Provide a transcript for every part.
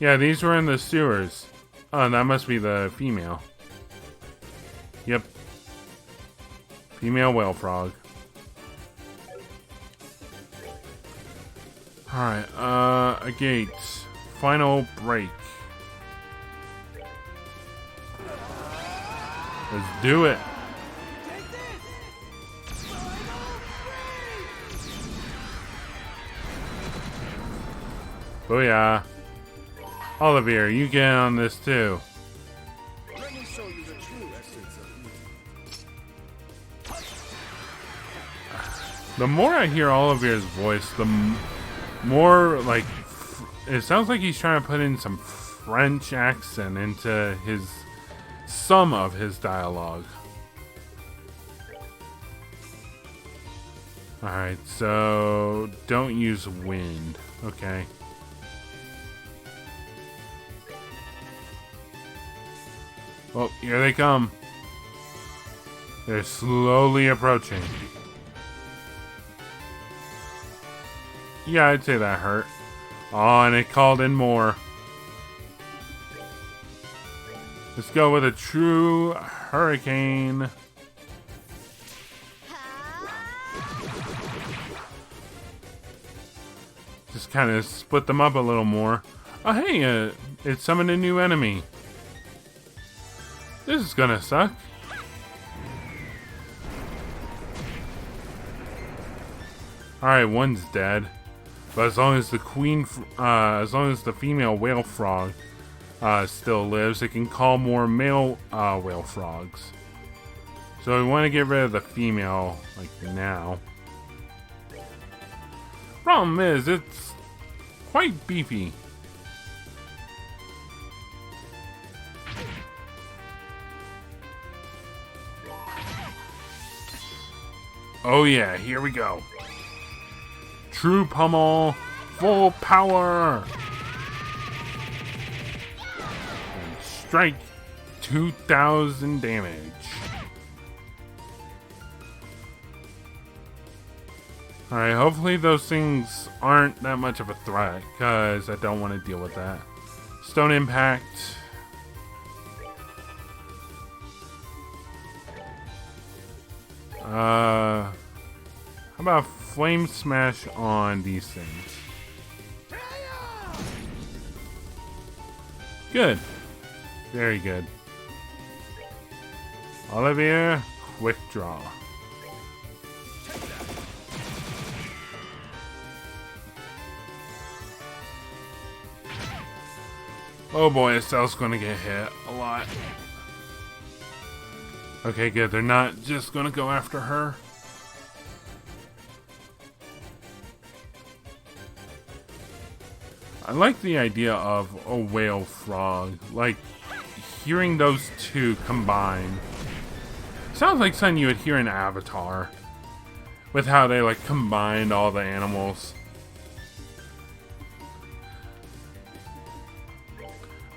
Yeah, these were in the sewers. Oh, that must be the female. Yep. Female whale frog. Alright, a gate. Final break. Let's do it. Booyah. Olivier, you get on this too. Let me show you the true essence of evil. The more I hear Olivier's voice, the more like it sounds like he's trying to put in some French accent into some of his dialogue. Alright, so don't use wind. Okay. Oh, here they come. They're slowly approaching. Yeah, I'd say that hurt. Oh, and it called in more. Let's go with a true hurricane. Just kind of split them up a little more. Oh, hey, it summoned a new enemy. This is gonna suck. Alright, one's dead. But as long as the as long as the female whale frog still lives, it can call more male whale frogs. So we want to get rid of the female, like now. Problem is, it's quite beefy. Oh yeah, here we go. True pummel, full power. And strike 2,000 damage. Alright, hopefully those things aren't that much of a threat, because I don't want to deal with that. Stone impact. How about flame smash on these things? Good. Very good. Olivier, quick draw. Oh boy, Estelle's gonna get hit a lot. Okay, good. They're not just gonna go after her. I like the idea of a whale frog. Like, hearing those two combine. Sounds like something you would hear in Avatar. With how they, like, combined all the animals.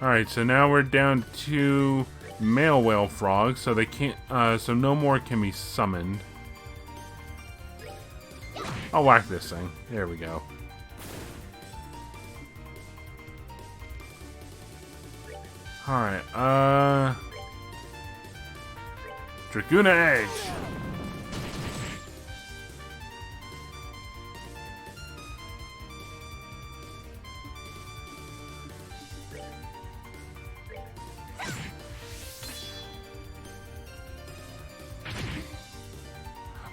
Alright, so now we're down to male whale frogs, so they can't, so no more can be summoned. I'll whack this thing. There we go. Alright, Draguna Edge.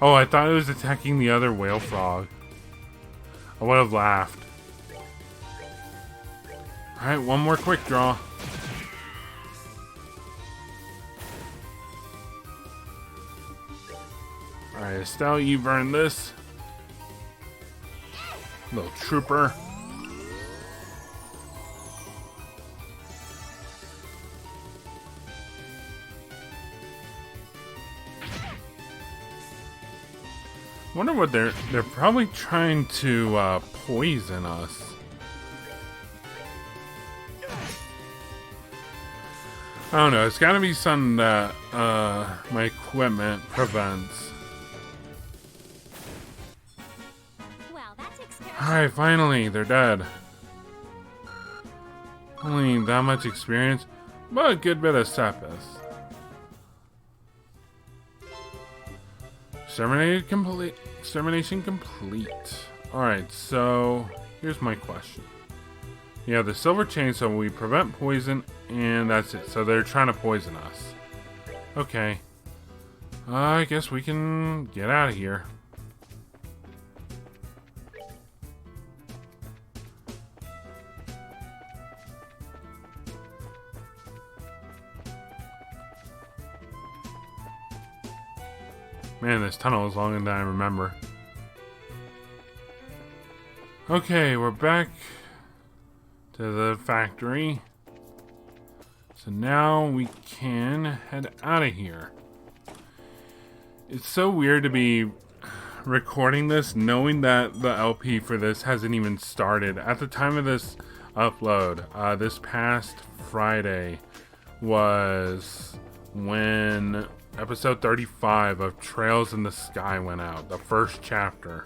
Oh, I thought it was attacking the other whale frog. I would have laughed. Alright, one more quick draw. Alright, Estelle, you've earned this. Little trooper. Wonder what they're probably trying to poison us. I don't know, it's gotta be something that my equipment prevents. Well, that's Alright, finally, they're dead. Only that much experience, but a good bit of Sepis. Extermination complete. Alright, so here's my question. Yeah, the silver chainsaw, we prevent poison, and that's it. So they're trying to poison us. Okay. I guess we can get out of here. Man, this tunnel is longer than I remember. Okay, we're back to the factory. So now we can head out of here. It's so weird to be recording this knowing that the LP for this hasn't even started. At the time of this upload, this past Friday was when episode 35 of Trails in the Sky went out, the first chapter.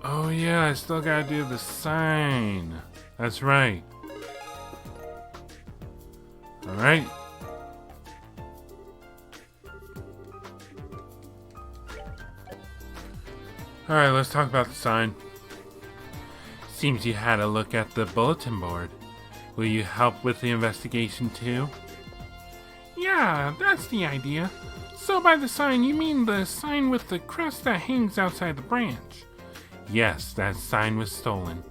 Oh yeah, I still gotta do the sign. That's right. Alright. Alright, let's talk about the sign. Seems you had a look at the bulletin board. Will you help with the investigation too? Yeah, that's the idea. So by the sign, you mean the sign with the crest that hangs outside the branch? Yes, that sign was stolen.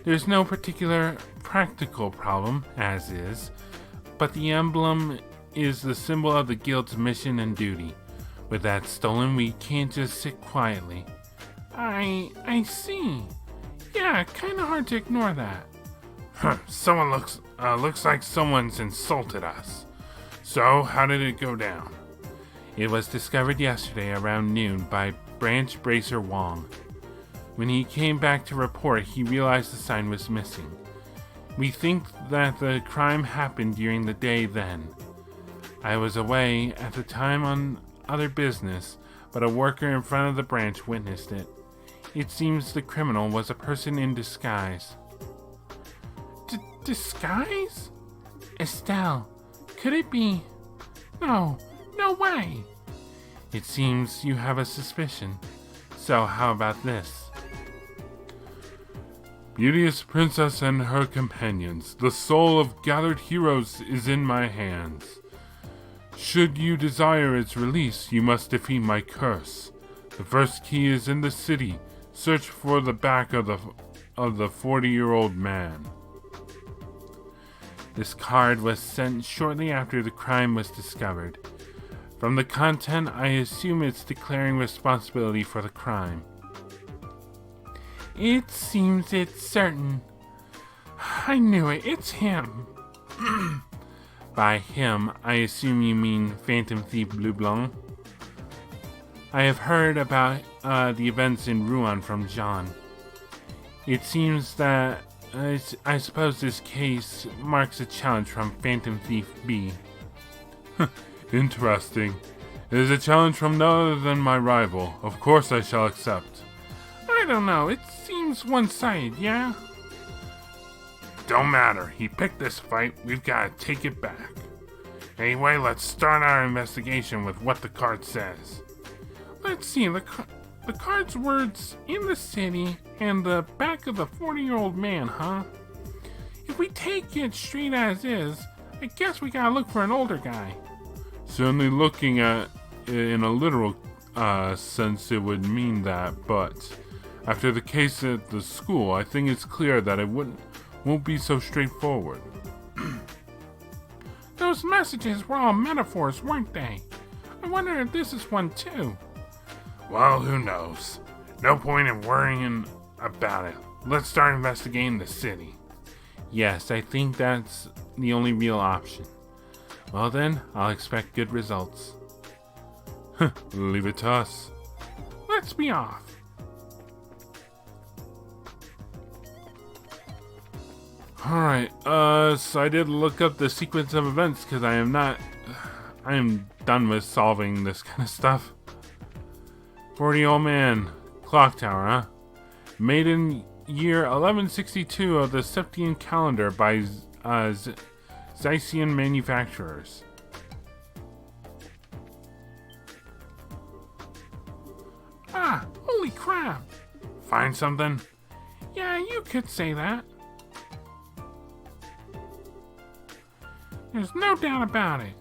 There's no particular practical problem, as is, but the emblem is the symbol of the guild's mission and duty. With that stolen, we can't just sit quietly. I see. Yeah, kinda hard to ignore that. Someone looks like someone's insulted us. So, how did it go down? It was discovered yesterday around noon by Branch Bracer Wong. When he came back to report, he realized the sign was missing. We think that the crime happened during the day then. I was away at the time on other business, but a worker in front of the branch witnessed it. It seems the criminal was a person in disguise. Disguise? Estelle, could it be? No way. It seems you have a suspicion. So how about this? Beauteous princess and her companions, the soul of gathered heroes is in my hands. Should you desire its release, you must defeat my curse. The first key is in the city. Search for the back of the 40-year-old man. This card was sent shortly after the crime was discovered. From the content, I assume it's declaring responsibility for the crime. It seems it's certain. I knew it. It's him. By him, I assume you mean Phantom Thief Bleu Blanc? I have heard about the events in Rouen from Jean. It seems that I suppose this case marks a challenge from Phantom Thief B. Interesting. It is a challenge from none other than my rival. Of course I shall accept. I don't know. It seems one-sided, yeah? Don't matter. He picked this fight. We've got to take it back. Anyway, let's start our investigation with what the card says. Let's see. The card's words in the city and the back of the 40-year-old man, huh? If we take it straight as is, I guess we gotta look for an older guy. Certainly looking at it in a literal sense it would mean that, but after the case at the school, I think it's clear that it won't be so straightforward. Those messages were all metaphors, weren't they? I wonder if this is one too. Well, who knows? No point in worrying about it. Let's start investigating the city. Yes, I think that's the only real option. Well then, I'll expect good results. Leave it to us. Let's be off. Alright, so I did look up the sequence of events because I am done with solving this kind of stuff. 40-year-old man, clock tower, huh? Maiden year 1162 of the Septian calendar by Zycian manufacturers. Ah, holy crap. Find something? Yeah, you could say that. There's no doubt about it.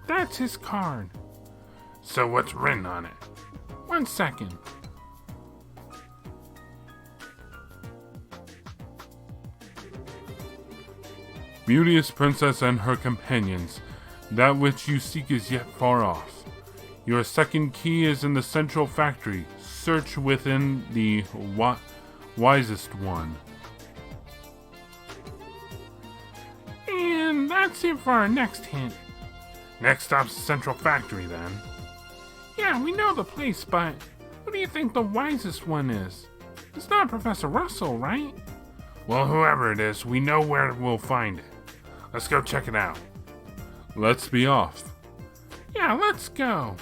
That's his card. So what's written on it? 1 second. Beauteous princess and her companions, that which you seek is yet far off. Your second key is in the central factory. Search within the wisest one. And that's it for our next hint. Next stop's the central factory, then. Yeah, we know the place, but who do you think the wisest one is? It's not Professor Russell, right? Well, whoever it is, we know where we'll find it. Let's go check it out. Let's be off. Yeah, let's go.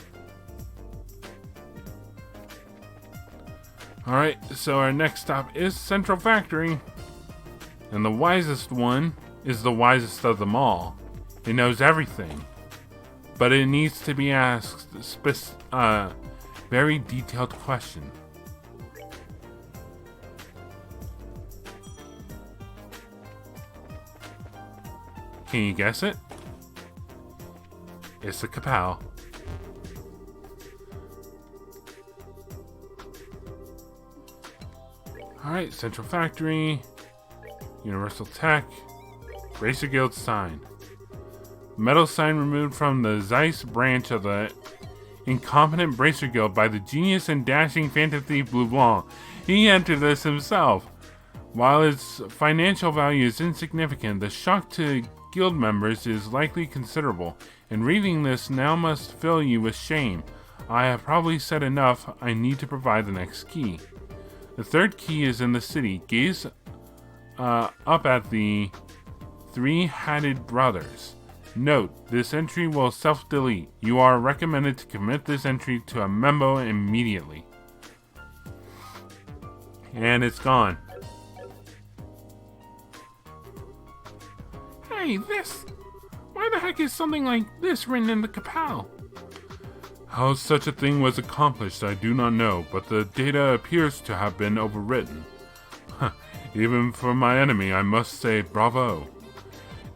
Alright, so our next stop is Central Factory. And the wisest one is the wisest of them all. It knows everything. But it needs to be asked very detailed question. Can you guess it? It's the Kapow. Alright, Central Factory, Universal Tech, Bracer Guild sign. Metal sign removed from the Zeiss branch of the incompetent Bracer Guild by the genius and dashing phantom thief Blue Blanc. He entered this himself. While its financial value is insignificant, the shock to guild members is likely considerable, and reading this now must fill you with shame. I have probably said enough. I need to provide the next key. The third key is in the city. Gaze up at the Three-Hatted Brothers. Note, this entry will self-delete. You are recommended to commit this entry to a memo immediately. And it's gone. Hey, this... Why the heck is something like this written in the Kapow? How such a thing was accomplished I do not know, but the data appears to have been overwritten. Even for my enemy, I must say bravo.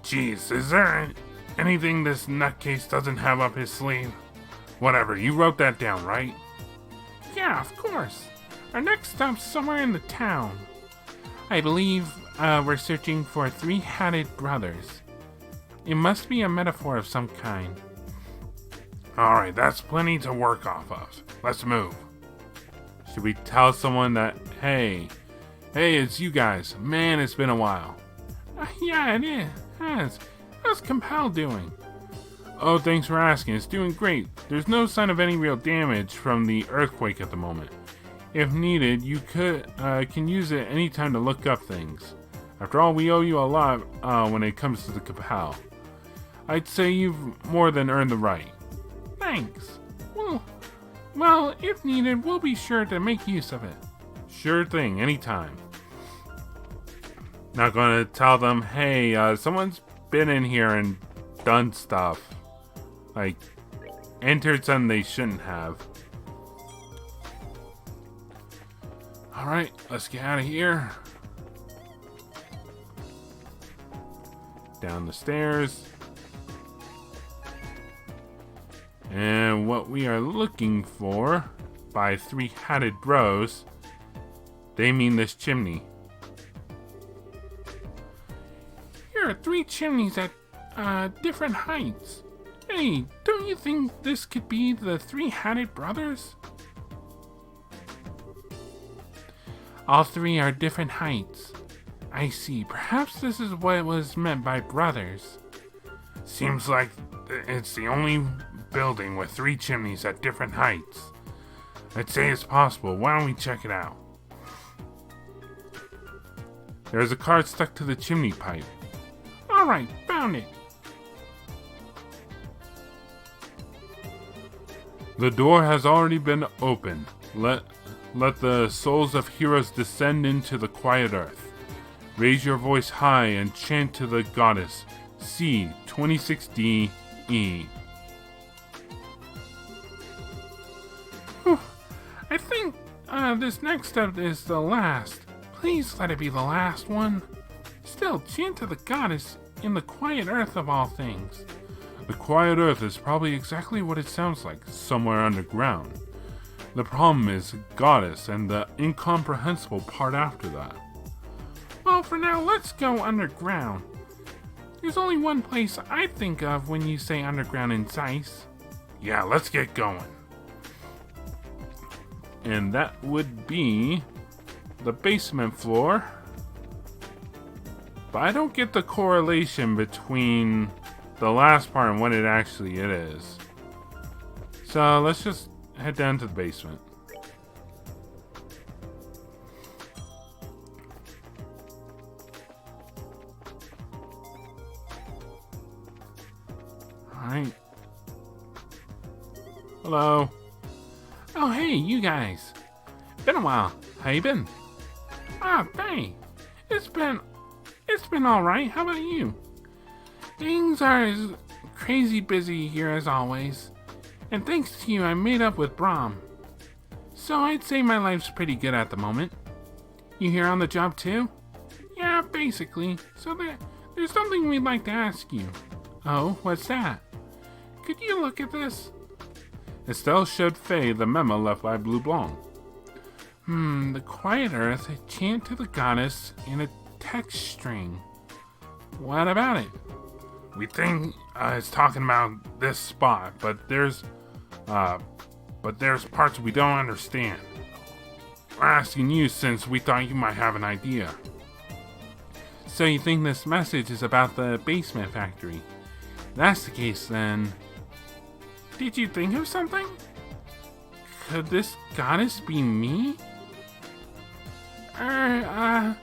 Geez, is there anything this nutcase doesn't have up his sleeve? Whatever, you wrote that down, right? Yeah, of course. Our next stop's somewhere in the town. I believe we're searching for Three-Hatted Brothers. It must be a metaphor of some kind. Alright, that's plenty to work off of. Let's move. Should we tell someone that, hey, it's you guys. Man, it's been a while. Yeah, it is. How's Kapow doing? Oh, thanks for asking. It's doing great. There's no sign of any real damage from the earthquake at the moment. If needed, you can use it anytime to look up things. After all, we owe you a lot when it comes to the Kapow. I'd say you've more than earned the right. Thanks. Well, if needed, we'll be sure to make use of it. Sure thing, anytime. Not gonna tell them, hey, someone's been in here and done stuff. Like, entered something they shouldn't have. Alright, let's get out of here. Down the stairs. And what we are looking for by Three-Hatted Bros, they mean this chimney. Here are 3 chimneys at different heights. Hey, don't you think this could be the Three-Hatted Brothers? All 3 are different heights. I see. Perhaps this is what was meant by brothers. Seems like it's the only building with 3 chimneys at different heights. I'd say it's possible. Why don't we check it out? There's a card stuck to the chimney pipe. Alright, found it. The door has already been opened. let the souls of heroes descend into the quiet earth. Raise your voice high and chant to the goddess C26DE. I think this next step is the last. Please let it be the last one. Still, chant to the goddess in the quiet earth of all things. The quiet earth is probably exactly what it sounds like, somewhere underground. The problem is goddess and the incomprehensible part after that. Well, for now, let's go underground. There's only one place I think of when you say underground in Zeiss. Yeah, let's get going. And that would be the basement floor. But I don't get the correlation between the last part and what it actually is. So let's just head down to the basement. Alright. Hello. Oh, hey, you guys. Been a while. How you been? Ah, hey. It's been alright. How about you? Things are as crazy busy here as always. And thanks to you, I made up with Braum. So I'd say my life's pretty good at the moment. You here on the job too? Yeah, basically. So there's something we'd like to ask you. Oh, what's that? Could you look at this? Estelle showed Faye the memo left by Blue Blanc. The quiet earth, chant to the goddess in a text string. What about it? We think it's talking about this spot, but there's parts we don't understand. We're asking you since we thought you might have an idea. So you think this message is about the basement factory? If that's the case, then... Did you think of something? Could this goddess be me? We're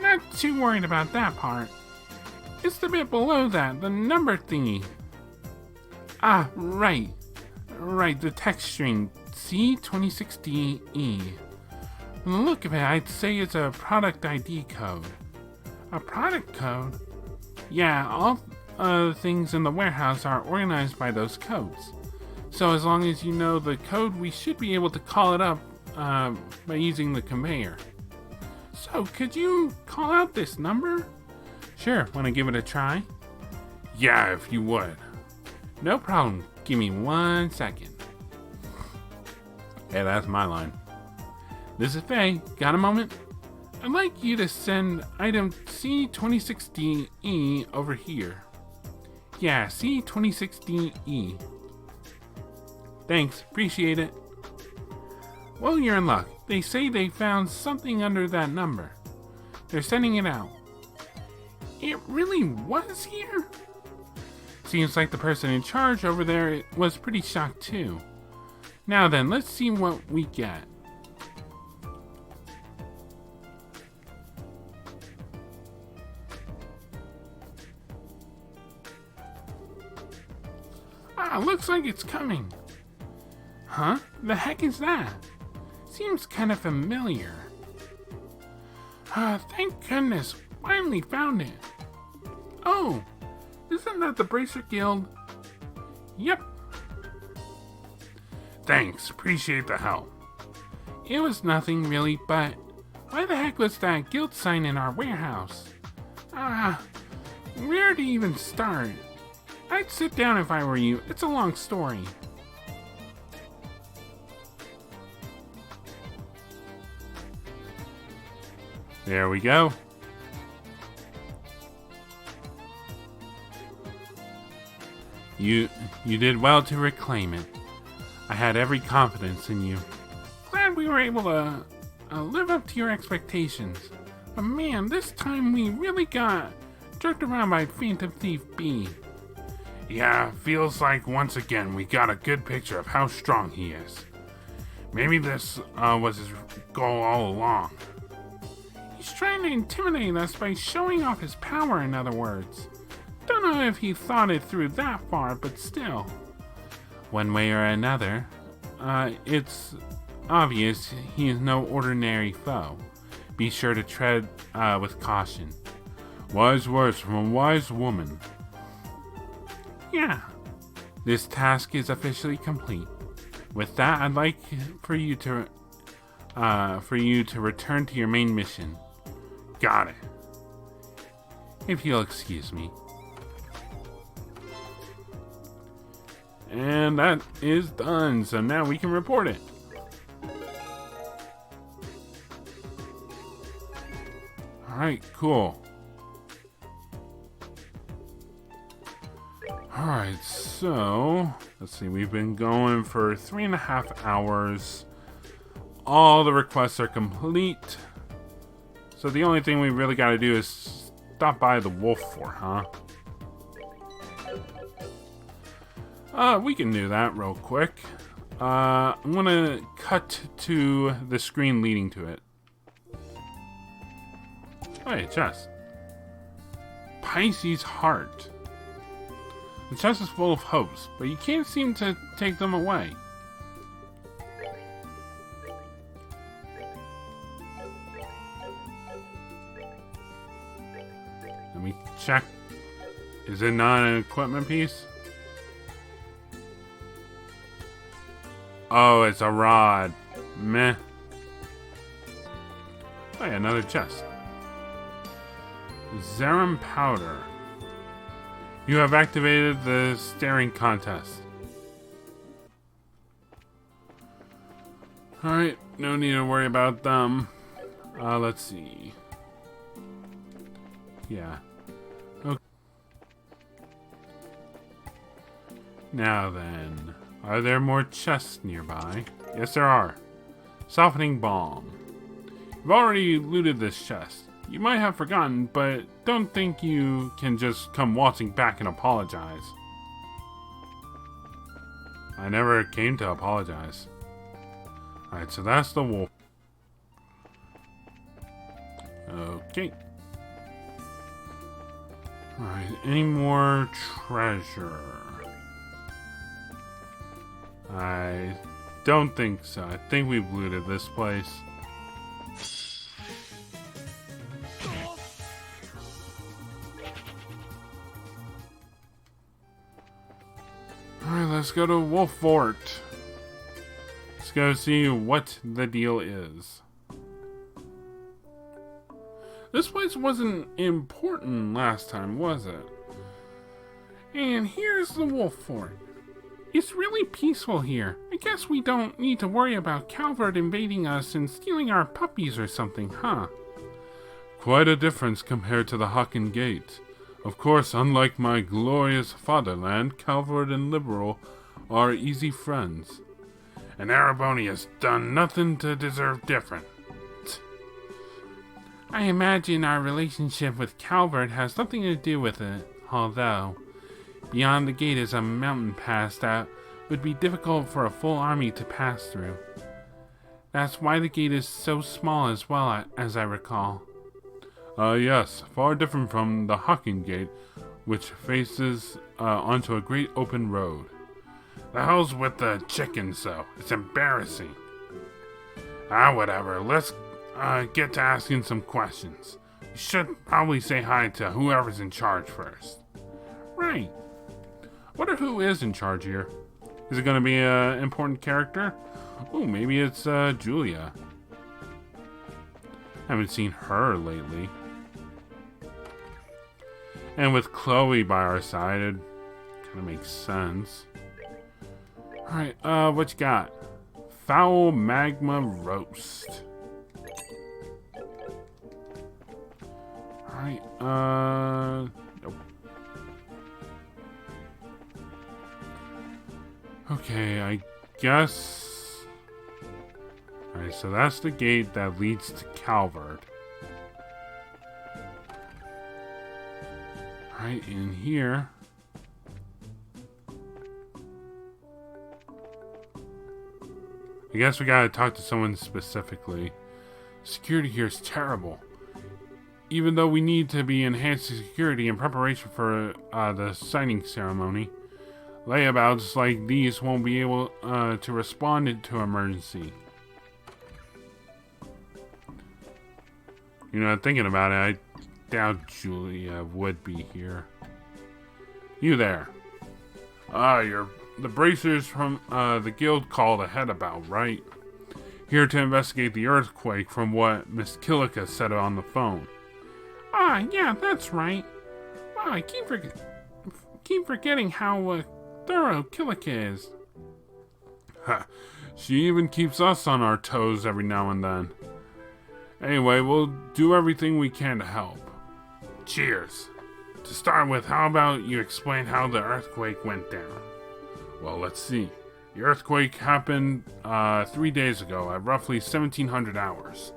not too worried about that part. It's the bit below that, the number thingy. Ah, right, the text string, C26DE. From the look of it, I'd say it's a product ID code. A product code? Yeah, all things in the warehouse are organized by those codes. So as long as you know the code, we should be able to call it up by using the conveyor. So could you call out this number? Sure, want to give it a try? Yeah, if you would. No problem. Give me 1 second. Hey, that's my line. This is Faye. Got a moment? I'd like you to send item C26DE over here. Yeah, C26DE. Thanks, appreciate it. Well, you're in luck. They say they found something under that number. They're sending it out. It really was here? Seems like the person in charge over there was pretty shocked too. Now then, let's see what we get. Ah, looks like it's coming. Huh? The heck is that? Seems kind of familiar. Thank goodness. Finally found it. Oh, isn't that the Bracer Guild? Yep. Thanks, appreciate the help. It was nothing really, but why the heck was that guild sign in our warehouse? Where to even start? I'd sit down if I were you. It's a long story. There we go. You did well to reclaim it. I had every confidence in you. Glad we were able to live up to your expectations. But man, this time we really got jerked around by Phantom Thief B. Yeah, feels like once again we got a good picture of how strong he is. Maybe this was his goal all along. He's trying to intimidate us by showing off his power, in other words. Don't know if he thought it through that far, but still. One way or another, it's obvious he is no ordinary foe. Be sure to tread with caution. Wise words from a wise woman. Yeah. This task is officially complete. With that, I'd like for you to return to your main mission. Got it. If you'll excuse me. And that is done, so now we can report it. Alright, cool. Alright, so let's see, we've been going for 3.5 hours. All the requests are complete. So the only thing we really gotta do is stop by the wolf fort, huh? We can do that real quick. I'm gonna cut to the screen leading to it. Hey, chest. Pisces heart. The chest is full of hopes, but you can't seem to take them away. Let me check. Is it not an equipment piece? Oh, it's a rod. Meh. Oh, yeah, another chest. Zerum powder. You have activated the staring contest. Alright, no need to worry about them. Let's see. Yeah. Okay. Now then, are there more chests nearby? Yes, there are. Softening balm. You've already looted this chest. You might have forgotten, but don't think you can just come waltzing back and apologize. I never came to apologize. Alright, so that's the wolf. Okay. Alright, any more treasure? I don't think so. I think we've looted this place. Alright, let's go to Wolf Fort. Let's go see what the deal is. This place wasn't important last time, was it? And here's the Wolf Fort. It's really peaceful here. I guess we don't need to worry about Calvert invading us and stealing our puppies or something, huh? Quite a difference compared to the Hakken Gate. Of course, unlike my glorious fatherland, Calvert and Liberal are easy friends. And Araboni has done nothing to deserve different. I imagine our relationship with Calvert has something to do with it, although beyond the gate is a mountain pass that would be difficult for a full army to pass through. That's why the gate is so small as well, as I recall. Yes, far different from the Hakken Gate, which faces onto a great open road. The hell's with the chickens, though? It's embarrassing. Whatever. Let's get to asking some questions. You should probably say hi to whoever's in charge first. Right. Wonder who is in charge here. Is it going to be an important character? Oh, maybe it's Julia. Haven't seen her lately. And with Chloe by our side, it kind of makes sense. Alright, what you got? Foul magma roast. Alright, nope. Okay, I guess... Alright, so that's the gate that leads to Calvert. Right in here. I guess we gotta talk to someone specifically. Security here is terrible. Even though we need to be enhanced security in preparation for the signing ceremony, layabouts like these won't be able to respond to emergency. You know, thinking about it, I doubt Julia would be here. You there. You're the bracers from the guild called ahead about, right? Here to investigate the earthquake from what Miss Killica said on the phone. Yeah, that's right. Wow, I keep forgetting how thorough Killica is. Ha, she even keeps us on our toes every now and then. Anyway, we'll do everything we can to help. Cheers. To start with, how about you explain how the earthquake went down? Well, let's see. The earthquake happened 3 days ago at roughly 1700 hours.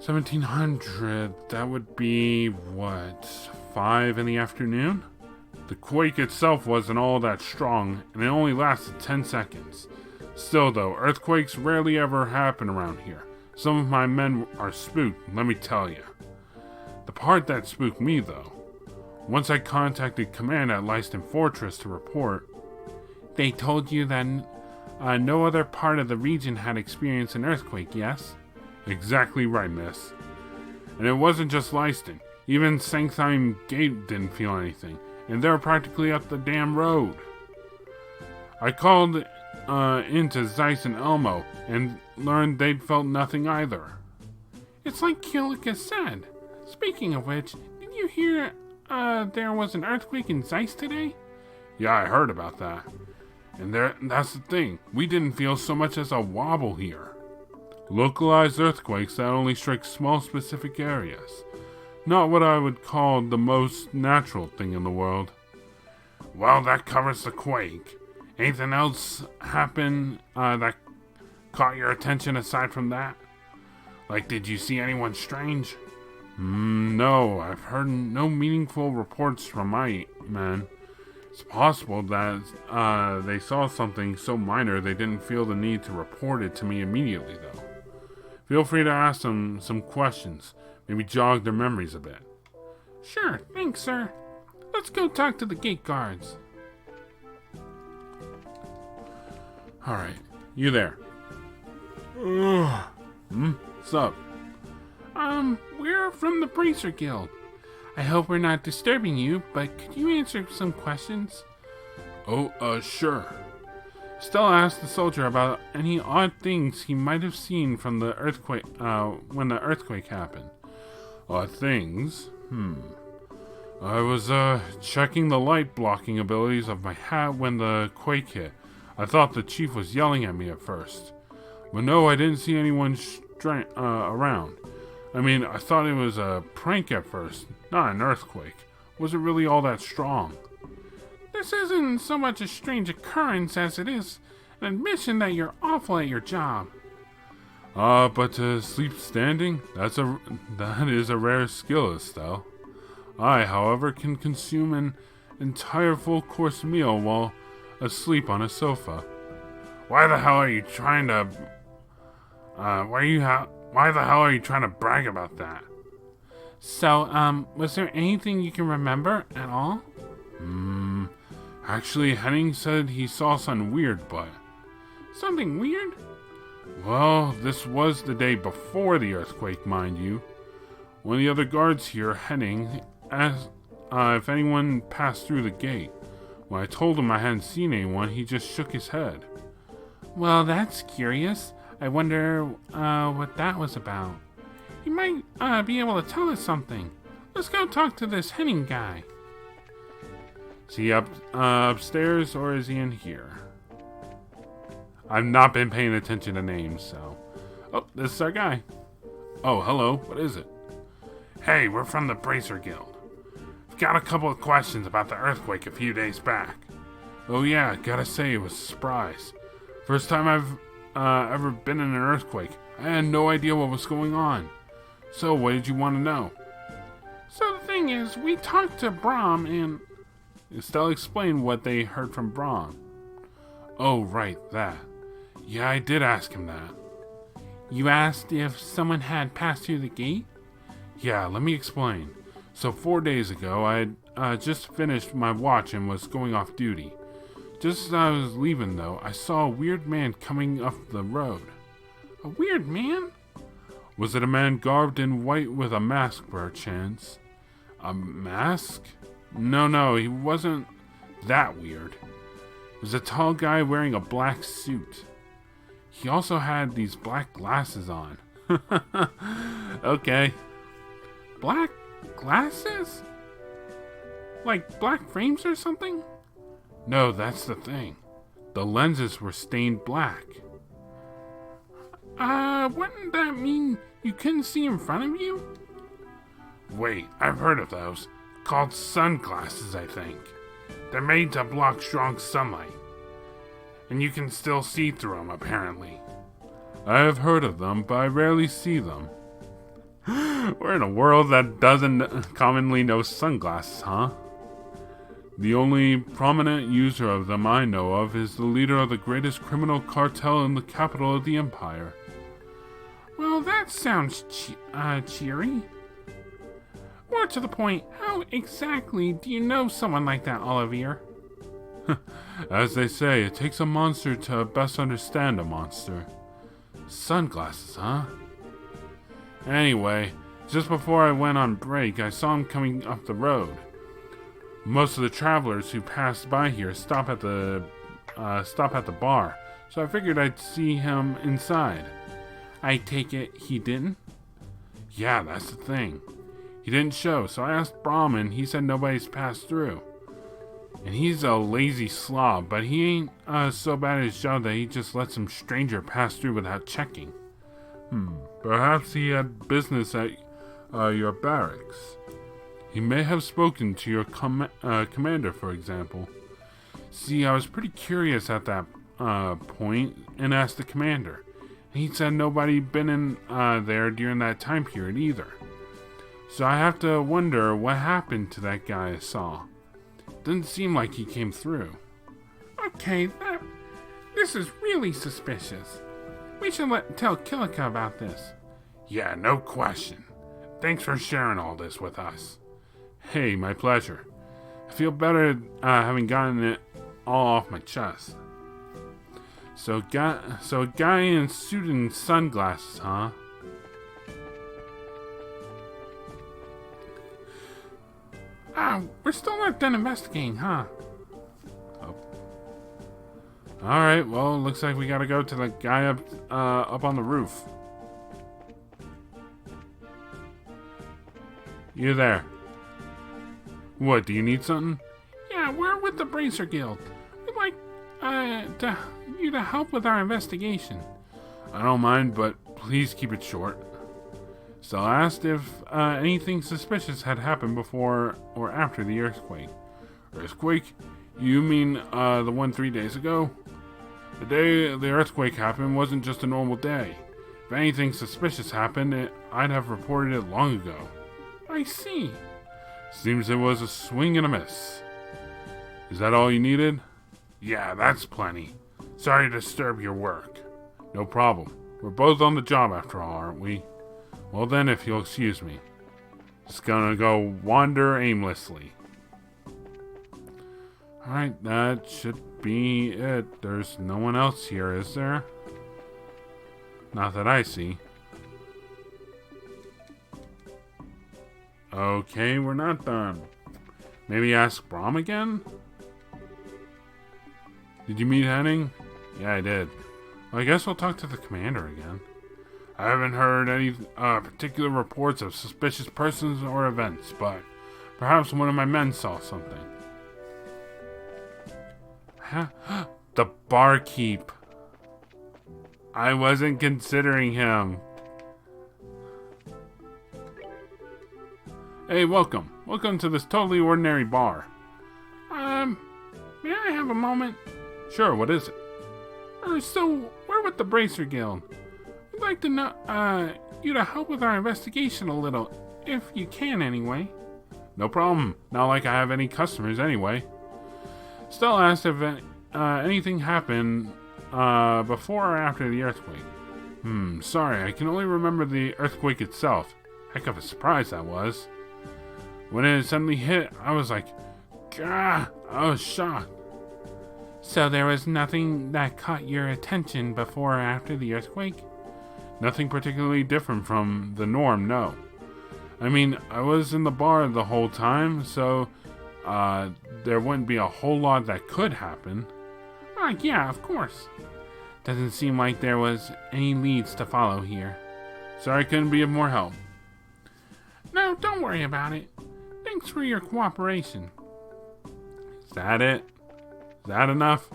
1700, that would be, what, 5 in the afternoon? The quake itself wasn't all that strong, and it only lasted 10 seconds. Still though, earthquakes rarely ever happen around here. Some of my men are spooked, let me tell you. The part that spooked me though, once I contacted command at Lyston Fortress to report, they told you that no other part of the region had experienced an earthquake, yes? Exactly right, miss. And it wasn't just Lyston. Even Sanktheim Gate didn't feel anything, and they're practically up the damn road. I called into Zeiss and Elmo and learned they'd felt nothing either. It's like Killica said. Speaking of which, did you hear there was an earthquake in Zeiss today? Yeah, I heard about that. And that's the thing. We didn't feel so much as a wobble here. Localized earthquakes that only strike small specific areas. Not what I would call the most natural thing in the world. Well, that covers the quake. Anything else happen that caught your attention aside from that? Like, did you see anyone strange? No, I've heard no meaningful reports from my men. It's possible that they saw something so minor they didn't feel the need to report it to me immediately, though. Feel free to ask them some questions, maybe jog their memories a bit. Sure, thanks, sir. Let's go talk to the gate guards. Alright, you there. What's up? We're from the Bracer Guild. I hope we're not disturbing you, but could you answer some questions? Oh, sure. Stella asked the soldier about any odd things he might have seen from the earthquake, when the earthquake happened. Odd things? I was, checking the light blocking abilities of my hat when the quake hit. I thought the chief was yelling at me at first. But no, I didn't see anyone around. I mean, I thought it was a prank at first, not an earthquake. Wasn't really all that strong. This isn't so much a strange occurrence as it is an admission that you're awful at your job. But to sleep standing, that is a rare skill, Estelle. I, however, can consume an entire full-course meal while asleep on a sofa. Why the hell are you trying to... Why the hell are you trying to brag about that? So, was there anything you can remember at all? Actually, Henning said he saw something weird, but... Something weird? Well, this was the day before the earthquake, mind you. One of the other guards here, Henning, asked if anyone passed through the gate. When I told him I hadn't seen anyone, he just shook his head. Well, that's curious. I wonder what that was about. You might be able to tell us something. Let's go talk to this Henning guy. Is he upstairs or is he in here? I've not been paying attention to names, so... Oh, this is our guy. Oh, hello. What is it? Hey, we're from the Bracer Guild. We've got a couple of questions about the earthquake a few days back. Oh yeah, gotta say it was a surprise. First time I've ever been in an earthquake. I had no idea what was going on. So, what did you want to know? So the thing is, we talked to Brahm and... Estelle explained what they heard from Brahm. Oh, right, that. Yeah, I did ask him that. You asked if someone had passed through the gate? Yeah, let me explain. So 4 days ago, I had just finished my watch and was going off duty. Just as I was leaving, though, I saw a weird man coming up the road. A weird man? Was it a man garbed in white with a mask, perchance? A mask? No, he wasn't that weird. It was a tall guy wearing a black suit. He also had these black glasses on. Okay. Black glasses? Like black frames or something? No, that's the thing. The lenses were stained black. Wouldn't that mean you couldn't see in front of you? Wait, I've heard of those. Called sunglasses, I think. They're made to block strong sunlight. And you can still see through them, apparently. I have heard of them, but I rarely see them. We're in a world that doesn't commonly know sunglasses, huh? The only prominent user of them I know of is the leader of the greatest criminal cartel in the capital of the empire. Well, that sounds cheery. More to the point, how exactly do you know someone like that, Olivier? As they say, it takes a monster to best understand a monster. Sunglasses, huh? Anyway, just before I went on break, I saw him coming up the road. Most of the travelers who passed by here stop at the bar, so I figured I'd see him inside. I take it he didn't? Yeah, that's the thing. He didn't show, so I asked Brahmin. He said nobody's passed through. And he's a lazy slob, but he ain't so bad at his job that he just lets some stranger pass through without checking. Perhaps he had business at your barracks. He may have spoken to your commander, for example. See, I was pretty curious at that point and asked the commander. He said nobody been in there during that time period either. So I have to wonder what happened to that guy I saw. Didn't seem like he came through. Okay, this is really suspicious. We should tell Kilika about this. Yeah, no question. Thanks for sharing all this with us. Hey, my pleasure. I feel better having gotten it all off my chest. So a guy in a suit and sunglasses, huh? We're still not done investigating, huh? Oh. Alright, well, looks like we gotta go to the guy up on the roof. You there? What, do you need something? Yeah, we're with the Bracer Guild. We'd like you to help with our investigation. I don't mind, but please keep it short. So I asked if anything suspicious had happened before or after the earthquake. Earthquake? You mean the one 3 days ago? The day the earthquake happened wasn't just a normal day. If anything suspicious happened, I'd have reported it long ago. I see. Seems it was a swing and a miss. Is that all you needed? Yeah, that's plenty. Sorry to disturb your work. No problem. We're both on the job after all, aren't we? Well then, if you'll excuse me. Just gonna go wander aimlessly. Alright, that should be it. There's no one else here, is there? Not that I see. Okay, we're not done. Maybe ask Brahm again? Did you meet Henning? Yeah, I did. Well, I guess we'll talk to the commander again. I haven't heard any particular reports of suspicious persons or events, but perhaps one of my men saw something. Huh? The barkeep. I wasn't considering him. Hey, welcome. Welcome to this totally ordinary bar. May I have a moment? Sure, what is it? So, we're with the Bracer Guild. We'd like to know, you to help with our investigation a little, if you can anyway. No problem. Not like I have any customers anyway. Still asked if anything happened before or after the earthquake. Sorry, I can only remember the earthquake itself. Heck of a surprise that was. When it suddenly hit, I was like, gah! I was shocked. So there was nothing that caught your attention before or after the earthquake? Nothing particularly different from the norm, no. I mean, I was in the bar the whole time, so there wouldn't be a whole lot that could happen. Yeah, of course. Doesn't seem like there was any leads to follow here. Sorry I couldn't be of more help. No, don't worry about it. Thanks for your cooperation. Is that it? Is that enough?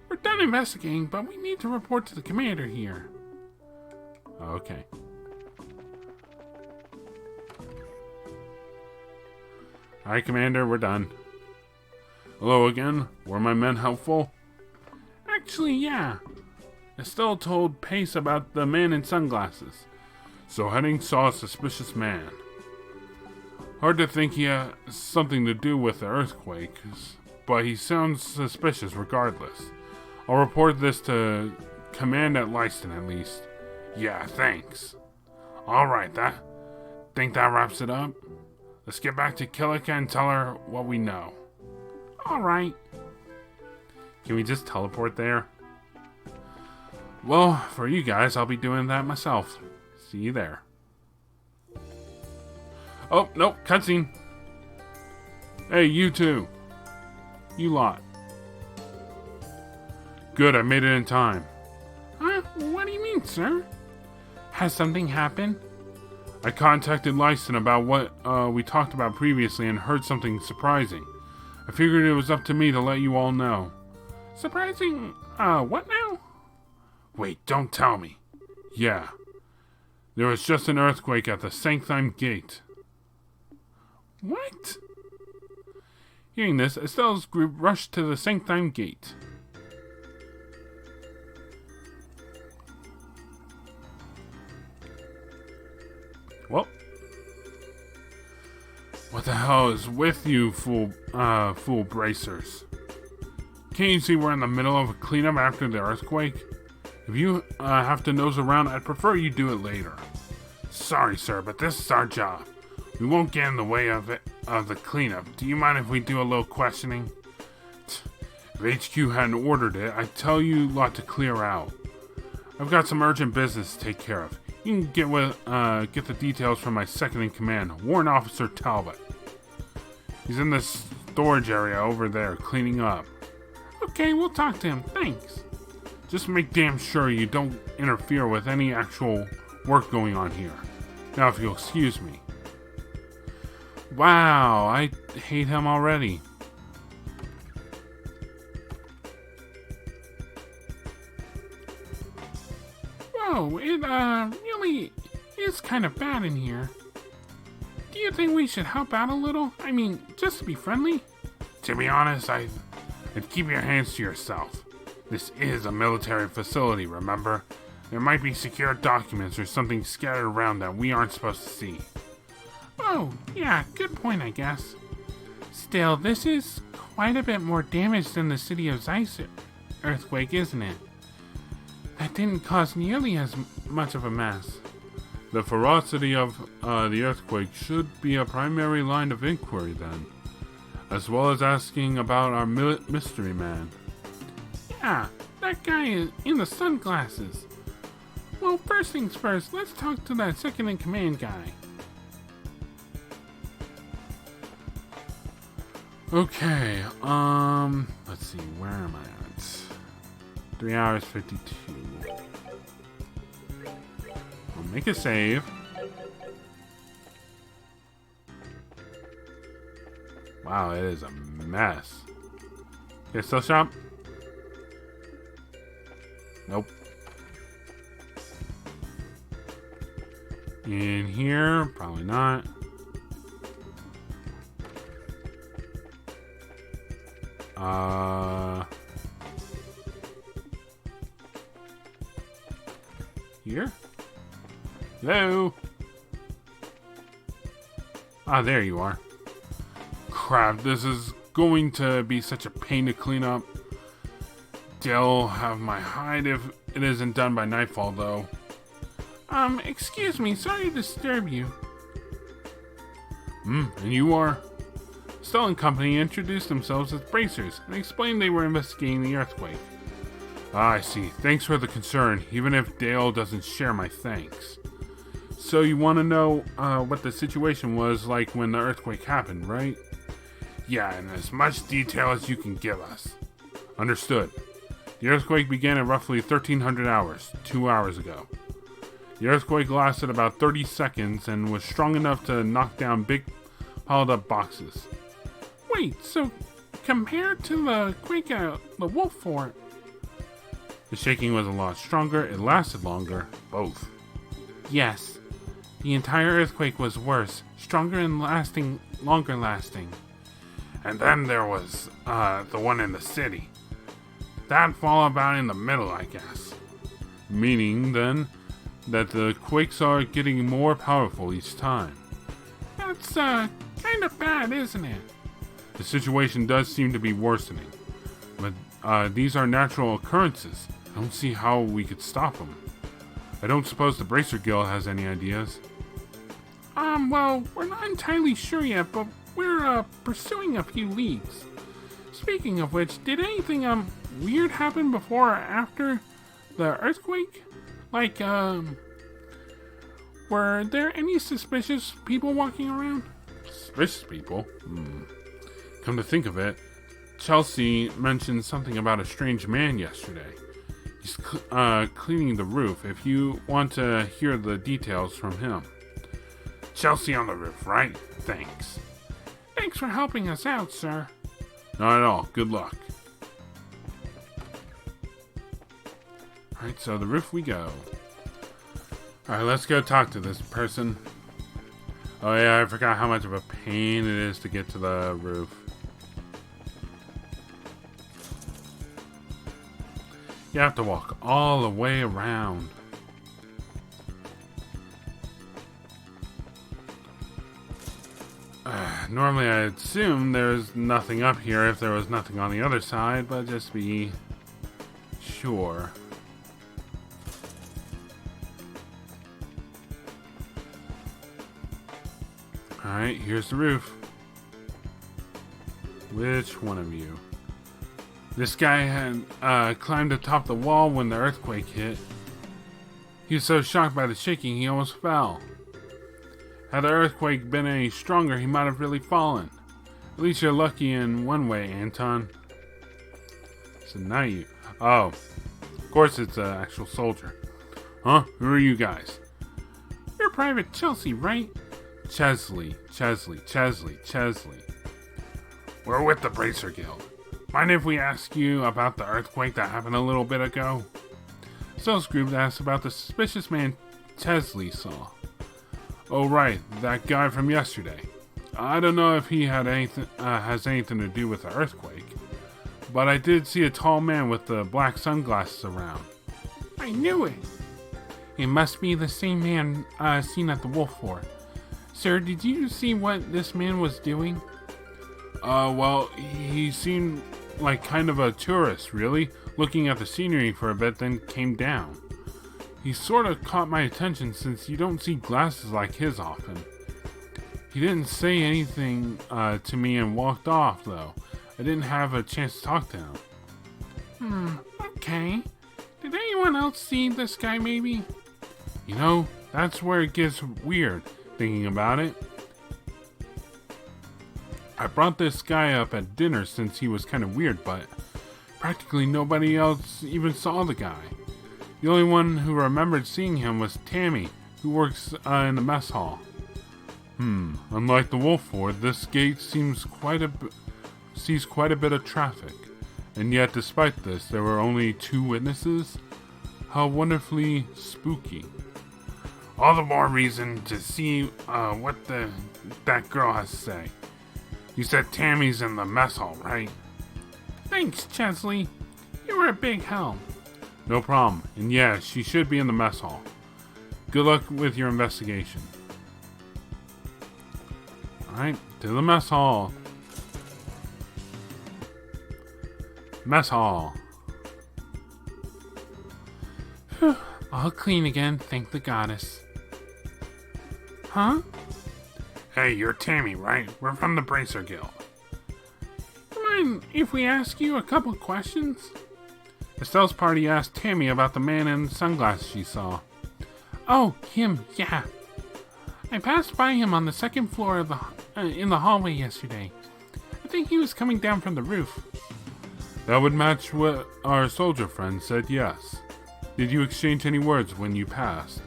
We're done investigating, but we need to report to the commander here. Okay. Alright, Commander, we're done. Hello again. Were my men helpful? Actually, yeah. Estelle told Pace about the man in sunglasses. So Henning saw a suspicious man. Hard to think he had something to do with the earthquake, but he sounds suspicious regardless. I'll report this to command at Lyston at least. Yeah, thanks. Alright, think that wraps it up? Let's get back to Kilika and tell her what we know. Alright. Can we just teleport there? Well, for you guys, I'll be doing that myself. See you there. Oh, nope, cutscene. Hey, you two. You lot. Good, I made it in time. Huh? What do you mean, sir? Has something happened? I contacted Lyston about what we talked about previously and heard something surprising. I figured it was up to me to let you all know. Surprising? What now? Wait, don't tell me. Yeah. There was just an earthquake at the Sanctheim Gate. What? Hearing this, Estelle's group rushed to the Sanctheim Gate. Well, what the hell is with you, fool bracers? Can't you see we're in the middle of a cleanup after the earthquake? If you have to nose around, I'd prefer you do it later. Sorry, sir, but this is our job. We won't get in the way of the cleanup. Do you mind if we do a little questioning? If HQ hadn't ordered it, I'd tell you lot to clear out. I've got some urgent business to take care of. You can get the details from my second in command, Warrant Officer Talbot. He's in this storage area over there, cleaning up. Okay, we'll talk to him. Thanks. Just make damn sure you don't interfere with any actual work going on here. Now, if you'll excuse me. Wow, I hate him already. Whoa, it really is kind of bad in here. Do you think we should help out a little? I mean, just to be friendly? To be honest, I'd keep your hands to yourself. This is a military facility, remember? There might be secure documents or something scattered around that we aren't supposed to see. Oh, yeah, good point, I guess. Still, this is quite a bit more damage than the City of Zeiss earthquake, isn't it? That didn't cause nearly as much of a mess. The ferocity of the earthquake should be a primary line of inquiry then, as well as asking about our mystery man. Yeah, that guy in the sunglasses. Well, first things first, let's talk to that second in command guy. Okay, let's see, where am I at? 3 hours 52. I'll make a save. Wow, it is a mess. Okay, still shop? Nope. In here, probably not. Here? Hello? Ah, there you are. Crap, this is going to be such a pain to clean up. They'll have my hide if it isn't done by nightfall, though. Excuse me, sorry to disturb you. And you are? Stell and Company introduced themselves as bracers and explained they were investigating the earthquake. Ah, I see. Thanks for the concern, even if Dale doesn't share my thanks. So you want to know what the situation was like when the earthquake happened, right? Yeah, in as much detail as you can give us. Understood. The earthquake began at roughly 1300 hours, 2 hours ago. The earthquake lasted about 30 seconds and was strong enough to knock down big piled up boxes. Wait, so compared to the quake at the Wolf Fort, The shaking was a lot stronger, it lasted longer, both. yes, the entire earthquake was worse, stronger and longer lasting. And then there was the one in the city. That fall about in the middle, I guess. Meaning, then, that the quakes are getting more powerful each time. That's kind of bad, isn't it? The situation does seem to be worsening. But these are natural occurrences. I don't see how we could stop them. I don't suppose the Bracer Guild has any ideas. Well, we're not entirely sure yet, but we're pursuing a few leads. Speaking of which, did anything weird happen before or after the earthquake? Like, were there any suspicious people walking around? Suspicious people? Come to think of it, Chelsea mentioned something about a strange man yesterday. He's cleaning the roof, if you want to hear the details from him. Chelsea on the roof, right? Thanks. Thanks for helping us out, sir. Not at all. Good luck. Alright, so the roof we go. Alright, let's go talk to this person. Oh yeah, I forgot how much of a pain it is to get to the roof. You have to walk all the way around. Normally I'd assume there's nothing up here if there was nothing on the other side, but just be sure. Alright, here's the roof. Which one of you? This guy had climbed atop the wall when the earthquake hit. He was so shocked by the shaking he almost fell. Had the earthquake been any stronger, he might have really fallen. At least you're lucky in one way, Anton. So now you... Oh. Of course it's an actual soldier. Huh? Who are you guys? You're Private Chelsea, right? Chesley. We're with the Bracer Guild. Mind if we ask you about the earthquake that happened a little bit ago? Sales group asked about the suspicious man Chesley saw. Oh right, that guy from yesterday. I don't know if he had anything has anything to do with the earthquake, but I did see a tall man with the black sunglasses around. I knew it. It must be the same man seen at the Wolf Fort. Sir, did you see what this man was doing? Well, he seemed like kind of a tourist, really, looking at the scenery for a bit, then came down. He sort of caught my attention since you don't see glasses like his often. He didn't say anything to me and walked off, though. I didn't have a chance to talk to him. Okay. Did anyone else see this guy, maybe? You know, that's where it gets weird, thinking about it. I brought this guy up at dinner since he was kind of weird, but practically nobody else even saw the guy. The only one who remembered seeing him was Tammy, who works in the mess hall. Unlike the Wolf Fort, this gate sees quite a bit of traffic, and yet despite this, there were only 2 witnesses. How wonderfully spooky. All the more reason to see what that girl has to say. You said Tammy's in the mess hall, right? Thanks, Chesley. You were a big help. No problem. And yeah, she should be in the mess hall. Good luck with your investigation. Alright, to the mess hall. Mess hall. Whew, all clean again, thank the goddess. Huh? Hey, you're Tammy, right? We're from the Bracer Guild. You mind if we ask you a couple questions? Estelle's party asked Tammy about the man in sunglasses she saw. Oh, him, yeah. I passed by him on the second floor of in the hallway yesterday. I think he was coming down from the roof. That would match what our soldier friend said, yes. Did you exchange any words when you passed?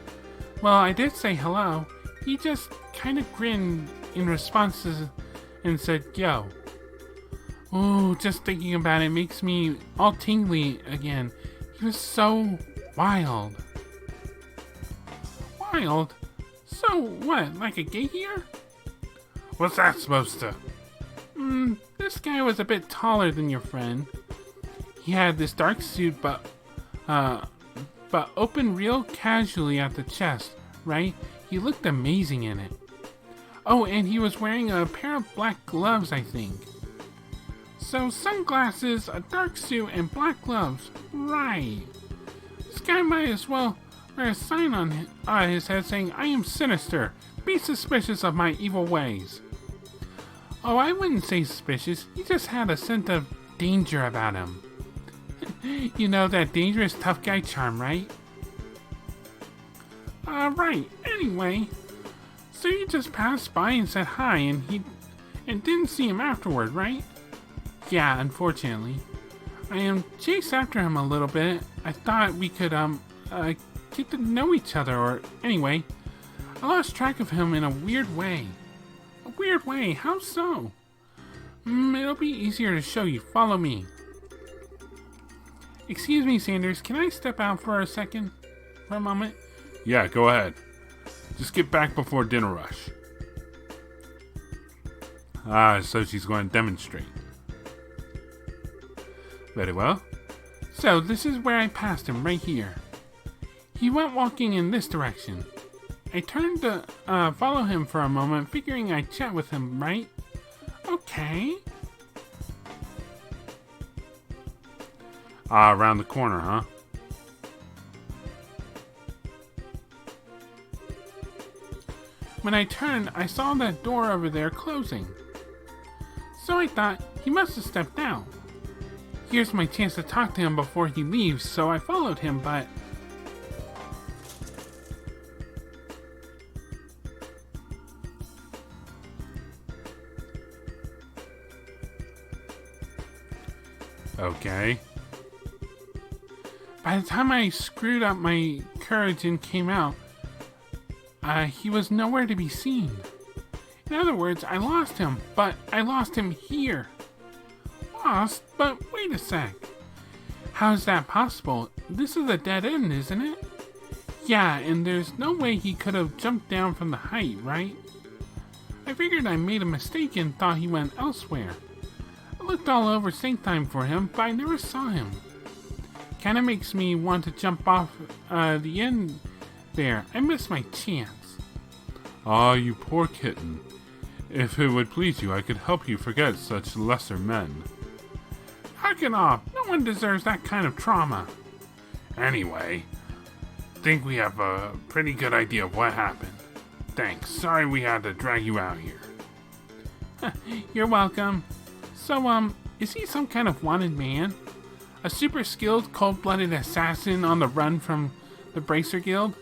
Well, I did say hello. He just kind of grinned in response and said, yo. Ooh, just thinking about it makes me all tingly again. He was so wild. Wild? So what, like a gay here? What's that supposed to? This guy was a bit taller than your friend. He had this dark suit, but open real casually at the chest, right? He looked amazing in it. Oh, and he was wearing a pair of black gloves, I think. So sunglasses, a dark suit, and black gloves. Right. This guy might as well wear a sign on his head saying, I am sinister. Be suspicious of my evil ways. Oh, I wouldn't say suspicious. He just had a scent of danger about him. You know, that dangerous tough guy charm, right? Right. Anyway, so you just passed by and said hi and didn't see him afterward, right? Yeah, unfortunately. I chased after him a little bit. I thought we could get to know each other, or anyway, I lost track of him in a weird way. A weird way? How so? It'll be easier to show you. Follow me. Excuse me, Sanders. Can I step out for a second? For a moment? Yeah, go ahead. Just get back before dinner rush. So she's going to demonstrate. Very well. So, this is where I passed him, right here. He went walking in this direction. I turned to follow him for a moment, figuring I'd chat with him, right? Okay. Around the corner, huh? When I turned, I saw that door over there closing. So I thought he must have stepped out. Here's my chance to talk to him before he leaves, so I followed him, but... Okay. By the time I screwed up my courage and came out, he was nowhere to be seen. In other words, I lost him, but I lost him here. Lost? But wait a sec. How is that possible? This is a dead end, isn't it? Yeah, and there's no way he could have jumped down from the height, right? I figured I made a mistake and thought he went elsewhere. I looked all over Sanctime for him, but I never saw him. Kinda makes me want to jump off the end there. I missed my chance. Ah, you poor kitten. If it would please you, I could help you forget such lesser men. Knock it off. No one deserves that kind of trauma. Anyway, think we have a pretty good idea of what happened. Thanks. Sorry we had to drag you out here. You're welcome. So, is he some kind of wanted man? A super skilled, cold-blooded assassin on the run from the Bracer Guild?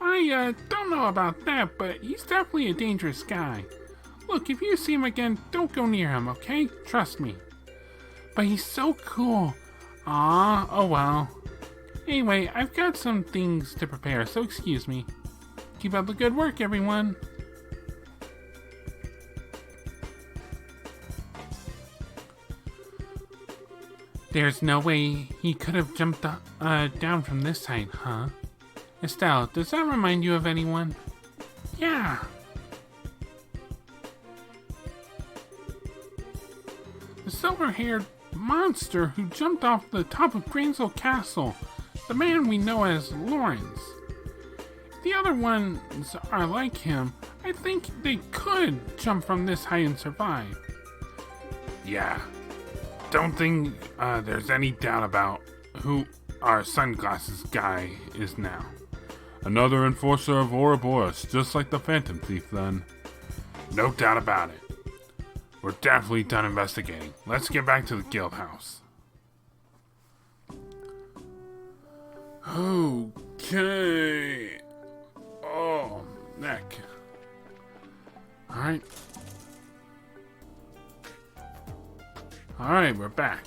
I, don't know about that, but he's definitely a dangerous guy. Look, if you see him again, don't go near him, okay? Trust me. But he's so cool. Ah, oh well. Anyway, I've got some things to prepare, so excuse me. Keep up the good work, everyone. There's no way he could have jumped down from this height, huh? Estelle, does that remind you of anyone? Yeah. The silver-haired monster who jumped off the top of Grainsville Castle. The man we know as Lawrence. If the other ones are like him, I think they could jump from this height and survive. Yeah. Don't think there's any doubt about who our sunglasses guy is now. Another enforcer of Ouroboros, just like the Phantom Thief then. No doubt about it. We're definitely done investigating. Let's get back to the guild house. Okay. Oh, neck. Alright. Alright, we're back.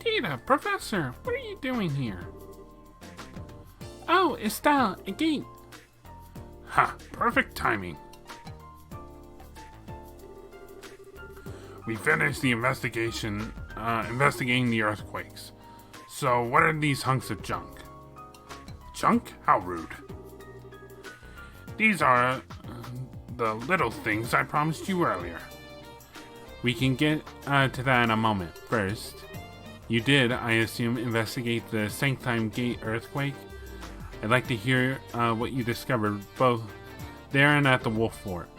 Data, Professor, what are you doing here? Oh, Estelle, a gate. Ha, perfect timing. We finished the investigating the earthquakes. So, what are these hunks of junk? Junk? How rude. These are the little things I promised you earlier. We can get to that in a moment. First, you did, I assume, investigate the Sanctime Gate earthquake? I'd like to hear what you discovered both there and at the Wolf Fort.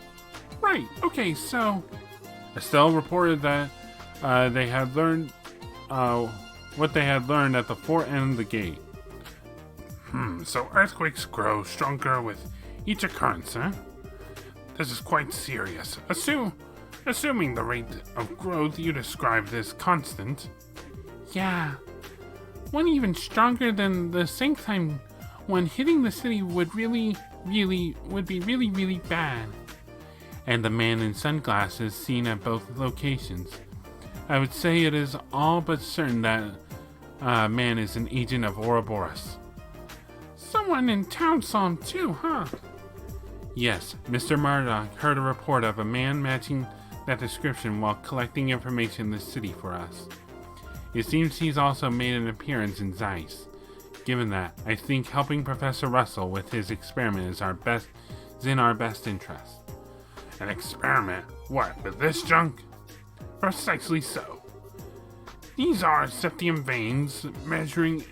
Right, okay, so... Estelle reported that they had learned what they had learned at the fort and the gate. So earthquakes grow stronger with each occurrence, huh? This is quite serious. Assuming the rate of growth you described is constant. Yeah. One even stronger than the Sanctime one hitting the city would be really bad. And the man in sunglasses seen at both locations. I would say it is all but certain that man is an agent of Ouroboros. Someone in town saw him too, huh? Yes, Mr. Murdoch heard a report of a man matching that description while collecting information in the city for us. It seems he's also made an appearance in Zeiss. Given that, I think helping Professor Russell with his experiment is in our best interest. An experiment? What, with this junk? Precisely so. These are septium veins measuring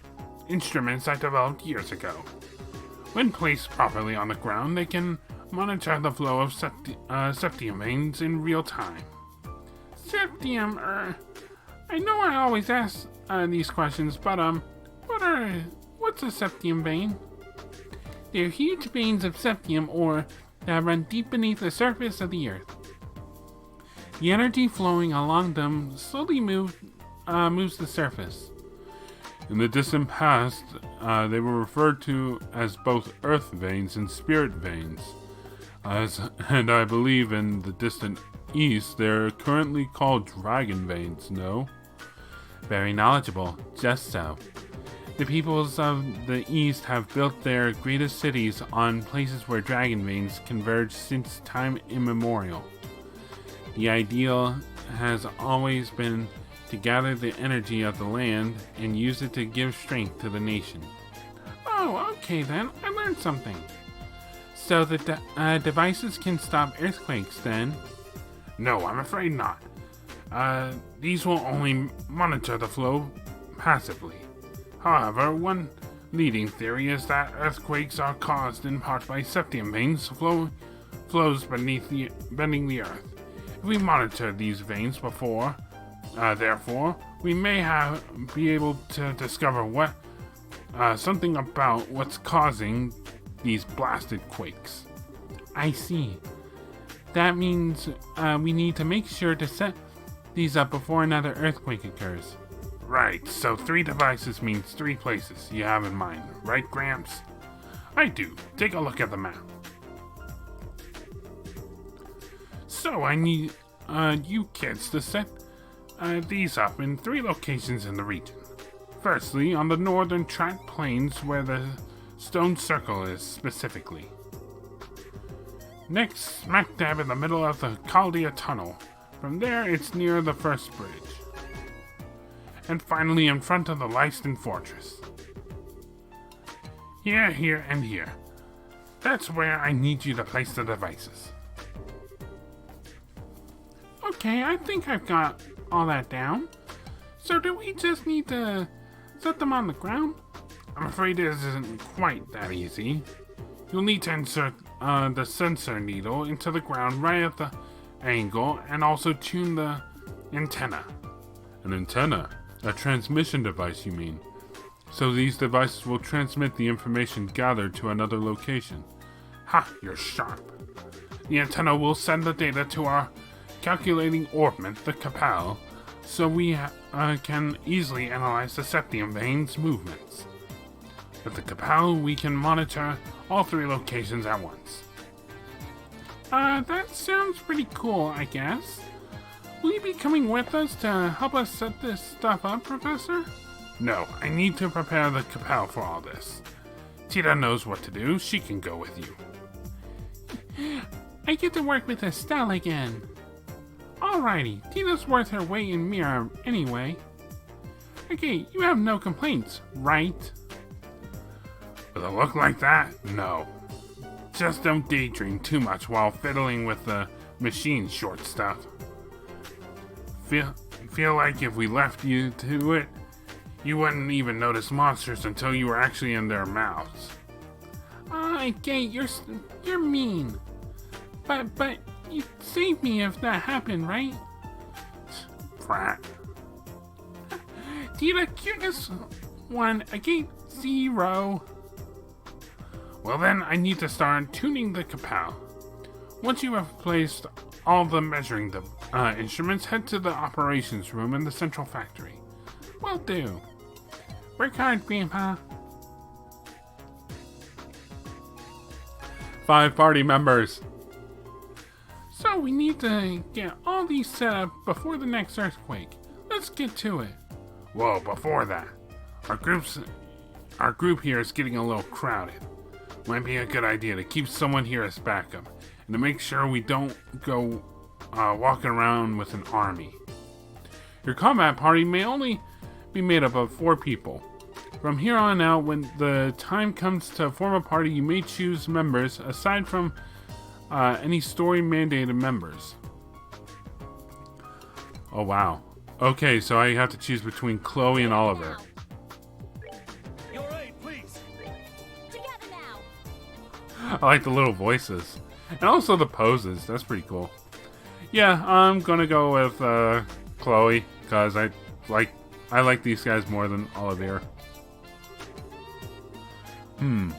instruments I developed years ago. When placed properly on the ground, they can monitor the flow of septium veins in real time. Septium, I know I always ask these questions, but what's a septium vein? They're huge veins of septium ore that run deep beneath the surface of the earth. The energy flowing along them slowly moves the surface. In the distant past, they were referred to as both earth veins and spirit veins. And I believe in the distant east, they're currently called dragon veins, no? Very knowledgeable, just so. The peoples of the East have built their greatest cities on places where dragon veins converge since time immemorial. The ideal has always been to gather the energy of the land and use it to give strength to the nation. Oh, okay then, I learned something. So the devices can stop earthquakes then? No, I'm afraid not. These will only monitor the flow passively. However, one leading theory is that earthquakes are caused in part by septium veins flows bending the earth. If we monitor these veins before, therefore, we may be able to discover something about what's causing these blasted quakes. I see. That means we need to make sure to set these up before another earthquake occurs. Right, so 3 devices means 3 places you have in mind, right, Gramps? I do. Take a look at the map. So I need you kids to set these up in 3 locations in the region. Firstly, on the northern tract plains where the stone circle is specifically. Next, smack dab in the middle of the Chaldea Tunnel. From there, it's near the first bridge. And finally, in front of the Lyston Fortress. Here, and here. That's where I need you to place the devices. Okay, I think I've got all that down. So do we just need to set them on the ground? I'm afraid it isn't quite that easy. You'll need to insert the sensor needle into the ground right at the angle and also tune the antenna. An antenna? A transmission device, you mean? So these devices will transmit the information gathered to another location. Ha, you're sharp. The antenna will send the data to our calculating orbment, the Capel, so we can easily analyze the septium vein's movements. With the Kapow, we can monitor all 3 locations at once. That sounds pretty cool, I guess. Will you be coming with us to help us set this stuff up, Professor? No, I need to prepare the Kapow for all this. Tita knows what to do. She can go with you. I get to work with Estelle again. Alrighty, Tita's worth her weight in mirror anyway. Okay, you have no complaints, right? With a look like that, no. Just don't daydream too much while fiddling with the machine short stuff. Feel like if we left you to it, you wouldn't even notice monsters until you were actually in their mouths. Gate, you're mean. But you'd save me if that happened, right? Brat. Tita, cuteness 1, Gate 0. Well then, I need to start tuning the Kapow. Once you have placed all the measuring instruments, head to the operations room in the central factory. Will do. Work hard, Grandpa. 5 party members. So we need to get all these set up before the next earthquake. Let's get to it. Whoa, before that, our group here is getting a little crowded. Might be a good idea to keep someone here as backup, and to make sure we don't go walking around with an army. Your combat party may only be made up of 4 people. From here on out, when the time comes to form a party, you may choose members aside from any story-mandated members. Oh wow. Okay, so I have to choose between Chloe and Oliver. You're right, please. Together now. I like the little voices. And also the poses. That's pretty cool. Yeah, I'm gonna go with Chloe, because I like these guys more than Oliver.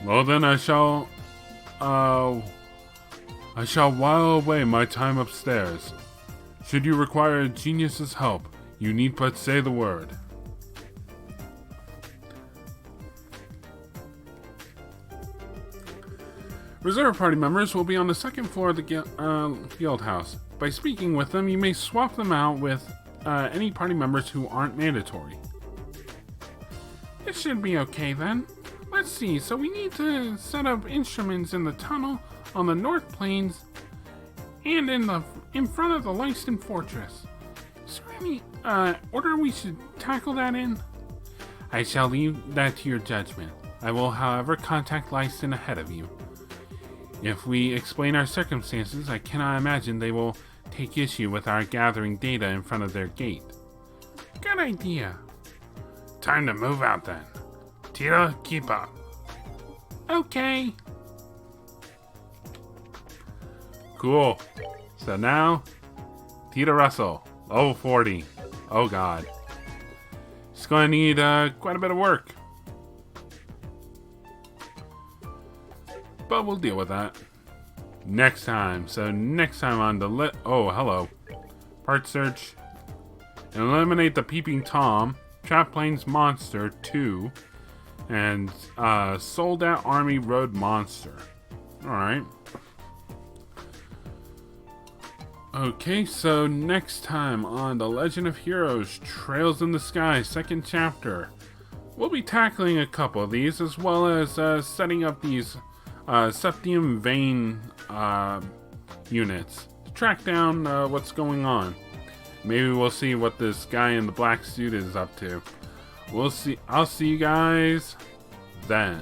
Well then I shall while away my time upstairs. Should you require a genius's help, you need but say the word. Reserve party members will be on the 2nd floor of the guild house. By speaking with them, you may swap them out with any party members who aren't mandatory. This should be okay then. Let's see, so we need to set up instruments in the tunnel on the North Plains and in front of the Lyston Fortress. Is there any order we should tackle that in? I shall leave that to your judgment. I will, however, contact Lyston ahead of you. If we explain our circumstances, I cannot imagine they will take issue with our gathering data in front of their gate. Good idea. Time to move out then. Tita, keep up. Okay. Cool. So now, Tita Russell, level 40. Oh god. She's going to need quite a bit of work. But we'll deal with that next time. So next time on the oh, hello. Part search. Eliminate the Peeping Tom, Trap Plains Monster 2, and Sold Out Army Road Monster. Alright. Okay, so next time on The Legend of Heroes Trails in the Sky, 2nd chapter, we'll be tackling a couple of these, as well as setting up these septium vein units to track down what's going on. Maybe we'll see what this guy in the black suit is up to. We'll see. I'll see you guys then.